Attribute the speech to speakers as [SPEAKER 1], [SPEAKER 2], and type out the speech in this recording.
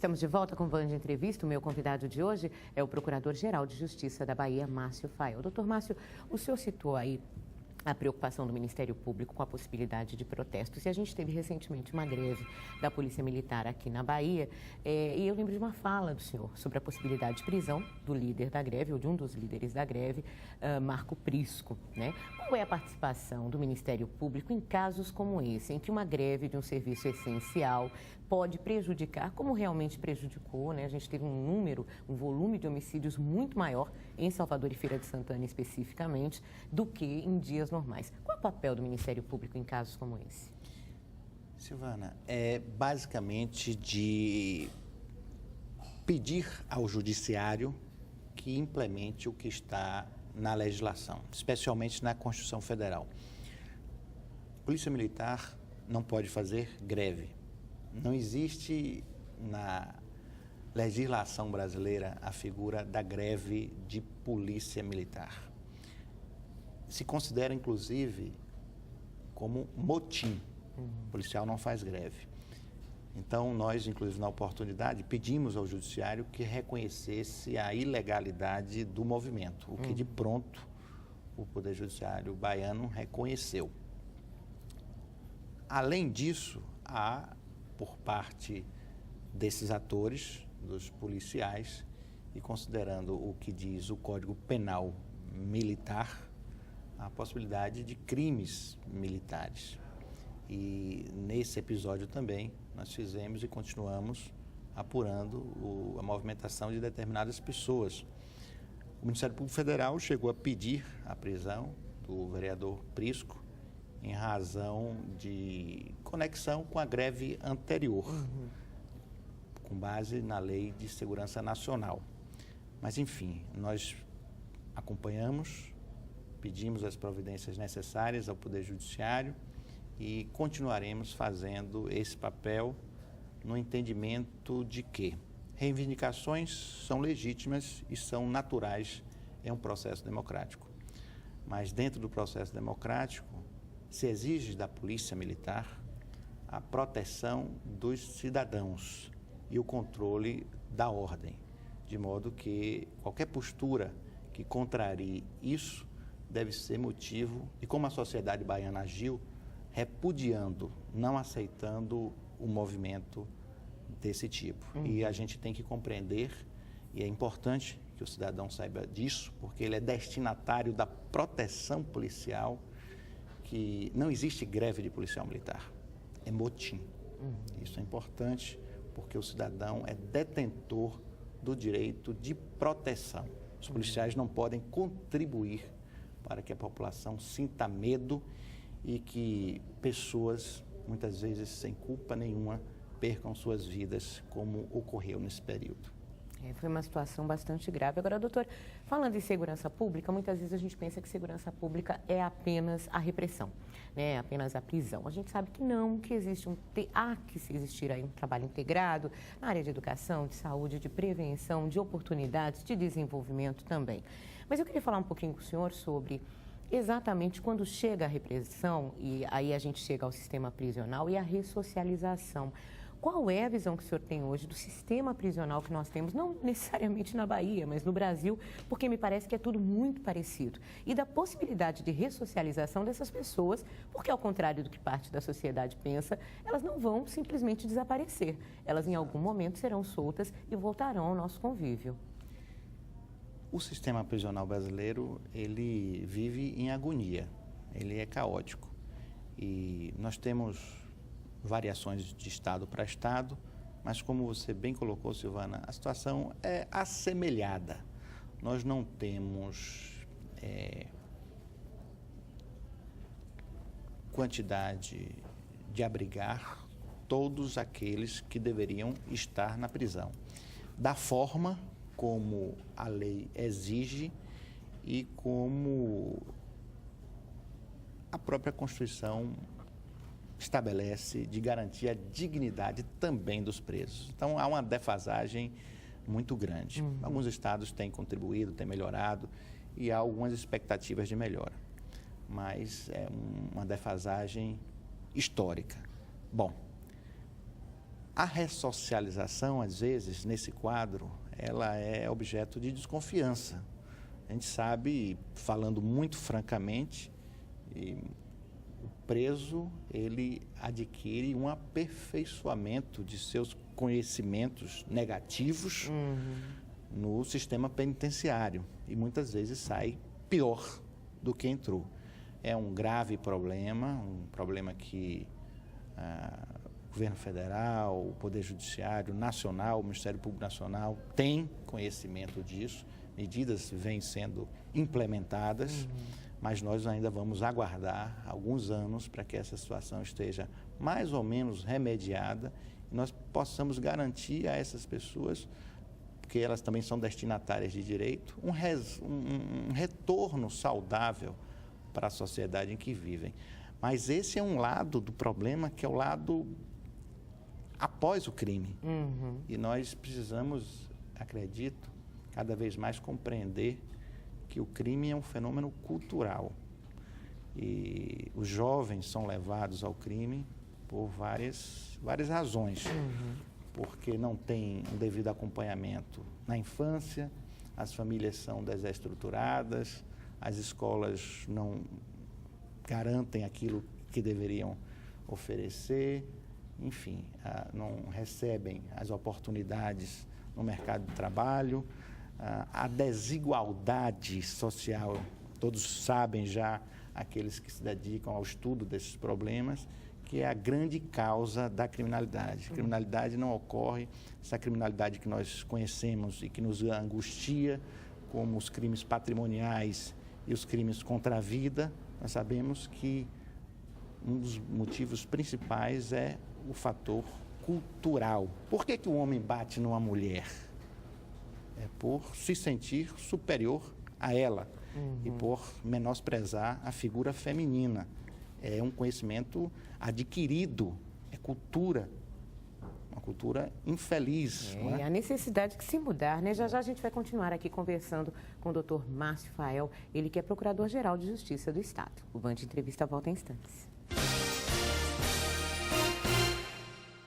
[SPEAKER 1] Estamos de volta com o Band Entrevista. O meu convidado de hoje é o Procurador-Geral de Justiça da Bahia, Márcio Fael. Doutor Márcio, o senhor citou aí a preocupação do Ministério Público com a possibilidade de protestos. E a gente teve recentemente uma greve da Polícia Militar aqui na Bahia, e eu lembro de uma fala do senhor sobre a possibilidade de prisão do líder da greve, ou de um dos líderes da greve, Marco Prisco, né? Qual é a participação do Ministério Público em casos como esse, em que uma greve de um serviço essencial pode prejudicar, como realmente prejudicou, né? A gente teve um volume de homicídios muito maior em Salvador e Feira de Santana especificamente, do que em dias normais. Qual é o papel do Ministério Público em casos como esse?
[SPEAKER 2] Silvana, é basicamente de pedir ao Judiciário que implemente o que está na legislação, especialmente na Constituição Federal. A Polícia Militar não pode fazer greve. Não existe na legislação brasileira a figura da greve de polícia militar. Se considera, inclusive, como motim. O policial não faz greve. Então, nós, inclusive, na oportunidade, pedimos ao Judiciário que reconhecesse a ilegalidade do movimento, o que, de pronto, o Poder Judiciário baiano reconheceu. Além disso, há, por parte desses atores, dos policiais, e considerando o que diz o Código Penal Militar, a possibilidade de crimes militares. E nesse episódio também nós fizemos e continuamos apurando a movimentação de determinadas pessoas. O Ministério Público Federal chegou a pedir a prisão do vereador Prisco em razão de conexão com a greve anterior, com base na Lei de Segurança Nacional. Mas, enfim, nós acompanhamos, pedimos as providências necessárias ao Poder Judiciário e continuaremos fazendo esse papel no entendimento de que reivindicações são legítimas e são naturais em um processo democrático. Mas dentro do processo democrático se exige da Polícia Militar a proteção dos cidadãos e o controle da ordem, de modo que qualquer postura que contrarie isso deve ser motivo, e como a sociedade baiana agiu, repudiando, não aceitando o movimento desse tipo. E a gente tem que compreender, e é importante que o cidadão saiba disso, porque ele é destinatário da proteção policial, que não existe greve de policial militar, é motim. Isso é importante, porque o cidadão é detentor do direito de proteção. Os policiais não podem contribuir para que a população sinta medo e que pessoas, muitas vezes sem culpa nenhuma, percam suas vidas, como ocorreu nesse período.
[SPEAKER 1] Foi uma situação bastante grave. Agora, doutor, falando em segurança pública, muitas vezes a gente pensa que segurança pública é apenas a repressão, né? Apenas a prisão. A gente sabe que não, que existe há que existir aí um trabalho integrado na área de educação, de saúde, de prevenção, de oportunidades, de desenvolvimento também. Mas eu queria falar um pouquinho com o senhor sobre exatamente quando chega a repressão, e aí a gente chega ao sistema prisional e a ressocialização. Qual é a visão que o senhor tem hoje do sistema prisional que nós temos, não necessariamente na Bahia, mas no Brasil, porque me parece que é tudo muito parecido, e da possibilidade de ressocialização dessas pessoas, porque ao contrário do que parte da sociedade pensa, elas não vão simplesmente desaparecer, elas em algum momento serão soltas e voltarão ao nosso convívio.
[SPEAKER 2] O sistema prisional brasileiro, ele vive em agonia, ele é caótico, e nós temos variações de estado para estado, mas como você bem colocou, Silvana, a situação é assemelhada. Nós não temos quantidade de abrigar todos aqueles que deveriam estar na prisão, da forma como a lei exige e como a própria Constituição estabelece de garantir a dignidade também dos presos. Então, há uma defasagem muito grande. Alguns estados têm contribuído, têm melhorado e há algumas expectativas de melhora. Mas é uma defasagem histórica. Bom, A ressocialização, às vezes, nesse quadro, ela é objeto de desconfiança. A gente sabe, falando muito francamente, o preso, ele adquire um aperfeiçoamento de seus conhecimentos negativos no sistema penitenciário e muitas vezes sai pior do que entrou. É um grave problema, um problema que o governo federal, o Poder Judiciário Nacional, o Ministério Público Nacional tem conhecimento disso, medidas vêm sendo implementadas, mas nós ainda vamos aguardar alguns anos para que essa situação esteja mais ou menos remediada e nós possamos garantir a essas pessoas, porque elas também são destinatárias de direito, um retorno saudável para a sociedade em que vivem. Mas esse é um lado do problema, que é o lado após o crime. E nós precisamos, acredito, cada vez mais compreender que o crime é um fenômeno cultural. E os jovens são levados ao crime por várias razões. Porque não tem um devido acompanhamento na infância, as famílias são desestruturadas, as escolas não garantem aquilo que deveriam oferecer, enfim, não recebem as oportunidades no mercado de trabalho, a desigualdade social, todos sabem já, aqueles que se dedicam ao estudo desses problemas, que é a grande causa da criminalidade. A criminalidade não ocorre, essa criminalidade que nós conhecemos e que nos angustia, como os crimes patrimoniais e os crimes contra a vida, nós sabemos que um dos motivos principais é o fator cultural. Por que o homem bate numa mulher? É por se sentir superior a ela e por menosprezar a figura feminina. É um conhecimento adquirido, é cultura, uma cultura infeliz. Não é?
[SPEAKER 1] E a necessidade de se mudar, né? Já já a gente vai continuar aqui conversando com o doutor Márcio Fael, ele que é Procurador-Geral de Justiça do Estado. O Band Entrevista volta em instantes.